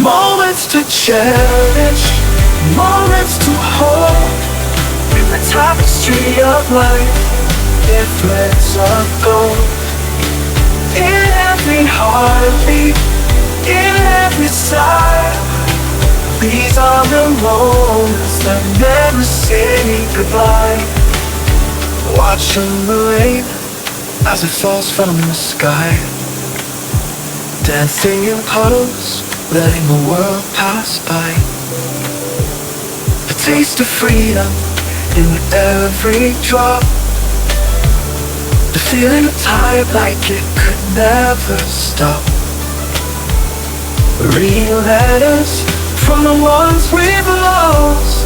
Moments to cherish, moments to hold. In the tapestry of life, it threads of gold. In every heartbeat, in every sigh, these are the moments that never say goodbye. Watching the rain as it falls from the sky, dancing in puddles, letting the world pass by. The taste of freedom in every drop, the feeling of time like it could never stop. Reading letters from the ones we've lost.